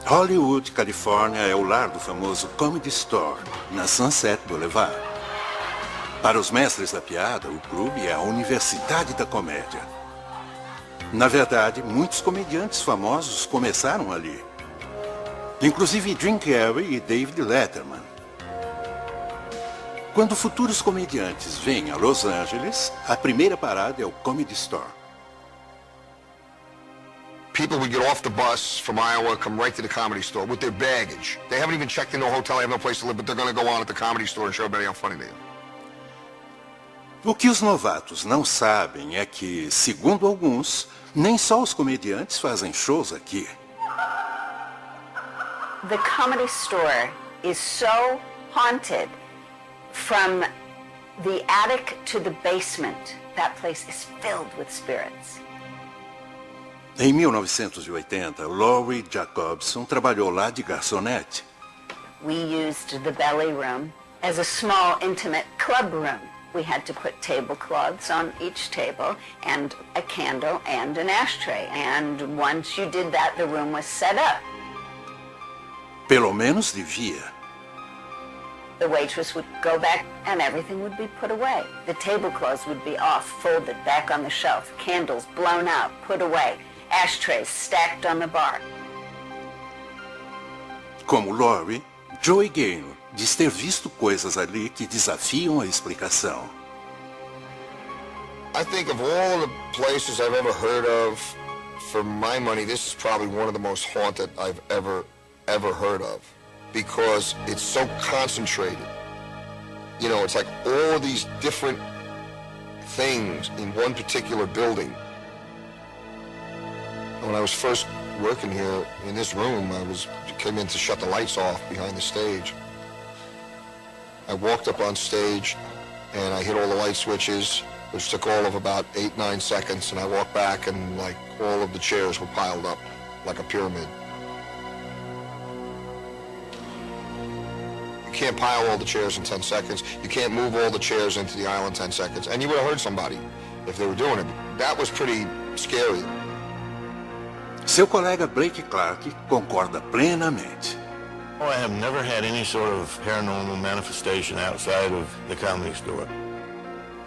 Hollywood, Califórnia, é o lar do famoso Comedy Store, na Sunset Boulevard. Para os mestres da piada, o clube é a universidade da comédia. Na verdade, muitos comediantes famosos começaram ali. Inclusive Jim Carrey e David Letterman. Quando futuros comediantes vêm a Los Angeles, a primeira parada é o Comedy Store. People would get off the bus from Iowa, come right to the Comedy Store with their baggage. They haven't even checked into a hotel, they have no place to live, but they're going to go on at the Comedy Store and show everybody how funny they are. O que os novatos não sabem é que, segundo alguns, nem só os comediantes fazem shows aqui. The Comedy Store is so haunted from the attic to the basement. That place is filled with spirits. Em 1980, Laurie Jacobson trabalhou lá de garçonete. We used the belly room as a small, intimate club room. We had to put tablecloths on each table and a candle and an ashtray. And once you did that, the room was set up. Pelo menos devia. The waitress would go back and everything would be put away. The tablecloths would be off, folded back on the shelf, candles blown out, put away. Ashtrays stacked on the bar. Como Laurie, Joey Gaynor diz ter visto coisas ali que desafiam a explicação. I think of all the places I've ever heard of, for my money, this is probably one of the most haunted I've ever heard of, because it's so concentrated. You know, it's like all these different things in one particular building. When I was first working here in this room, came in to shut the lights off behind the stage. I walked up on stage and I hit all the light switches, which took all of about 8-9 seconds, and I walked back and like all of the chairs were piled up like a pyramid. You can't pile all the chairs in 10 seconds. You can't move all the chairs into the aisle in 10 seconds. And you would have heard somebody if they were doing it. That was pretty scary. Seu colega Blake Clark concorda plenamente. I have never had any sort of paranormal manifestation outside of the Comedy Store.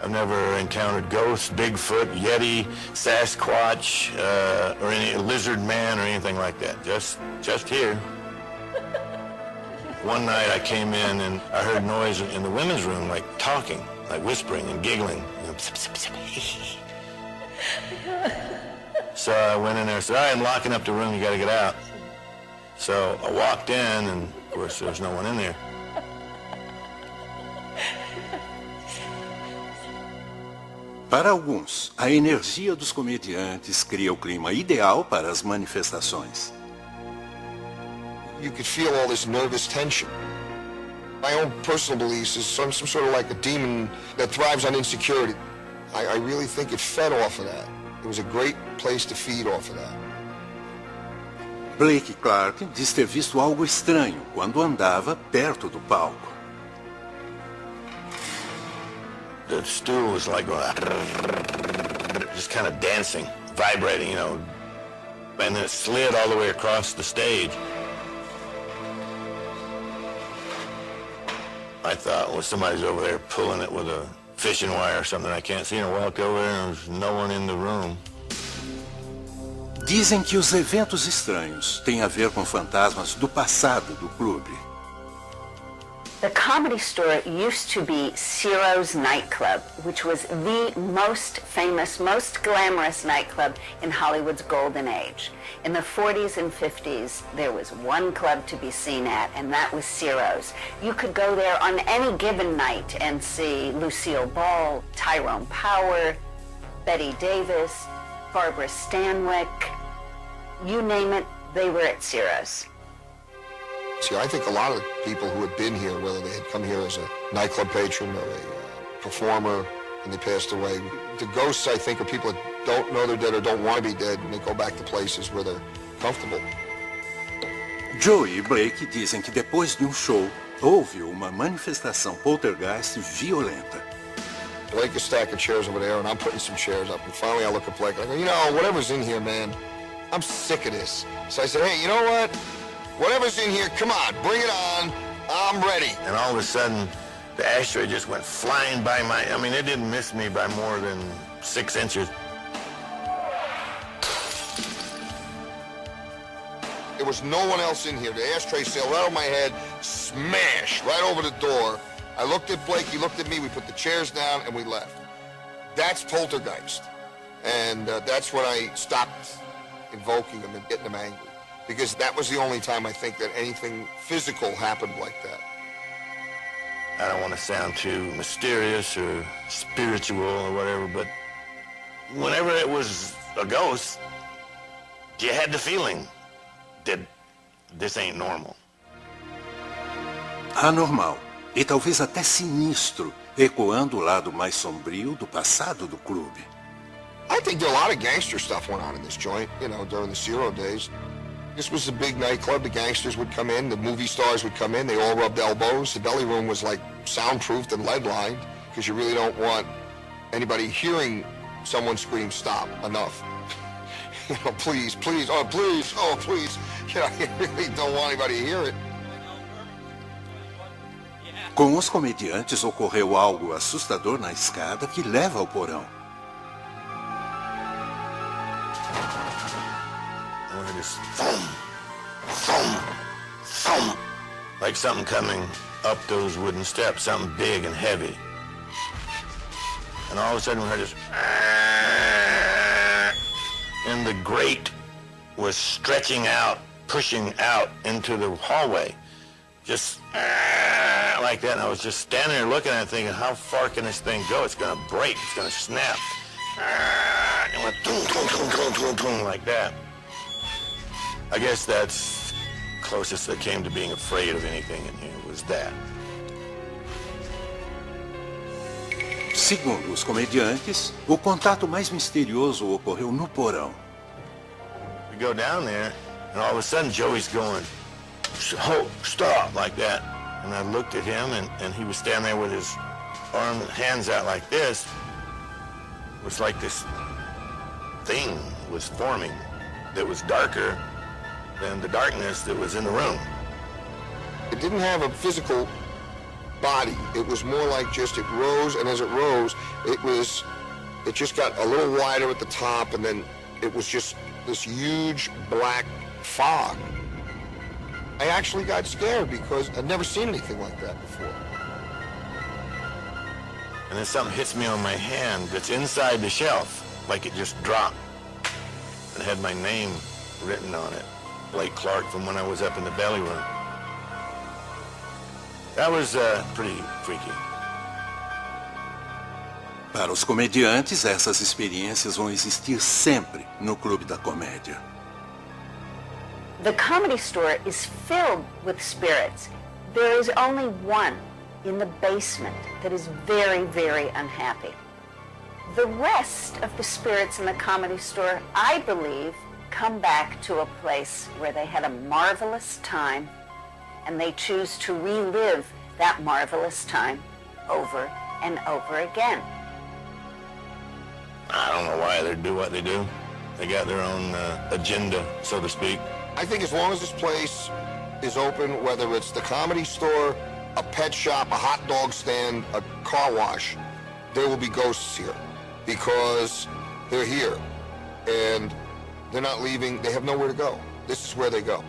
I've never encountered ghosts, Bigfoot, Yeti, Sasquatch, or any lizard man or anything like that. Just here. One night I came in and I heard noise in the women's room, like talking, like whispering and giggling. So I went in there and said, all right, I'm locking up the room, you gotta get out. So I walked in, and of course there's no one in there. Para alguns, a energia dos comediantes cria o clima ideal para as manifestações. You could feel all this nervous tension. My own personal beliefs is some sort of like a demon that thrives on insecurity. I really think it fed off of that. It was a great place to feed off of that. Blake Clark diz ter visto algo estranho quando andava perto do palco. The stool was like going, just kind of dancing, vibrating, you know, and then it slid all the way across the stage. I thought, well, somebody's over there pulling it with a fishing wire or something. I can't see, and I walked over there and there's no one in the room. Dizem que os eventos estranhos têm a ver com fantasmas do passado do clube. The Comedy Store used to be Ciro's nightclub, which was the most famous, most glamorous nightclub in Hollywood's golden age. In the 40s and 50s, there was one club to be seen at, and that was Ciro's. You could go there on any given night and see Lucille Ball, Tyrone Power, Betty Davis, Barbara Stanwyck. You name it, they were at Ciro's. See, I think a lot of people who had been here, whether they had come here as a nightclub patron or a performer and they passed away, the ghosts, I think, are people that don't know they're dead or don't want to be dead, and they go back to places where they're comfortable. Joey e Blake dizem que depois de um show, houve uma manifestação poltergeist violenta. Blake is stacking chairs over there, and I'm putting some chairs up. And finally I look at Blake, and I go, you know, whatever's in here, man, I'm sick of this. So I said, hey, you know what? Whatever's in here, come on, bring it on. I'm ready. And all of a sudden, the ashtray just went flying by it didn't miss me by more than 6 inches. There was no one else in here. The ashtray sailed right over my head, smash, right over the door. I looked at Blake, he looked at me, we put the chairs down, and we left. That's poltergeist. And that's when I stopped invoking them and getting them angry. Because that was the only time I think that anything physical happened like that. I don't want to sound too mysterious or spiritual or whatever, but whenever it was a ghost, you had the feeling that this ain't normal. Anormal, e talvez até sinistro, ecoando o lado mais sombrio do passado do clube. I think a lot of gangster stuff went on in this joint, during the Zero days. This was a big nightclub. The gangsters would come in, the movie stars would come in, they all rubbed elbows. The belly room was like soundproofed and lead-lined, because you really don't want anybody hearing someone scream, "Stop, enough." Please, please, oh, please, oh, please. I really don't want anybody to hear it. Com os comediantes ocorreu algo assustador na escada que leva ao porão. Just thump, thump, thump, like something coming up those wooden steps, something big and heavy. And all of a sudden we heard this, and the grate was stretching out, pushing out into the hallway, just like that. And I was just standing there looking at it thinking, how far can this thing go? It's going to break, it's going to snap. And went boom, boom, boom, boom, boom, boom, like that. I guess that's closest that came to being afraid of anything in here, was that. Segundo os comediantes, o contato mais misterioso ocorreu no porão. We go down there, and all of a sudden Joey's going, stop, like that. And I looked at him, and he was standing there with his arm and hands out like this. It was like this thing was forming that was darker than the darkness that was in the room. It didn't have a physical body. It was more like just it rose, and as it rose, it just got a little wider at the top, and then it was just this huge black fog. I actually got scared because I'd never seen anything like that before. And then something hits me on my hand that's inside the shelf, like it just dropped. It had my name written on it. Blake Clark, from when I was up in the belly room. That was pretty freaky. Para os comediantes, essas experiências vão existir sempre no Clube da Comédia. The Comedy Store is filled with spirits. There is only one in the basement that is very, very unhappy. The rest of the spirits in the Comedy Store, I believe, come back to a place where they had a marvelous time, and they choose to relive that marvelous time over and over again. I don't know why they do what they do. They got their own agenda, so to speak. I think as long as this place is open, whether it's the Comedy Store, a pet shop, a hot dog stand, a car wash, there will be ghosts here because they're here and they're not leaving. They have nowhere to go. This is where they go.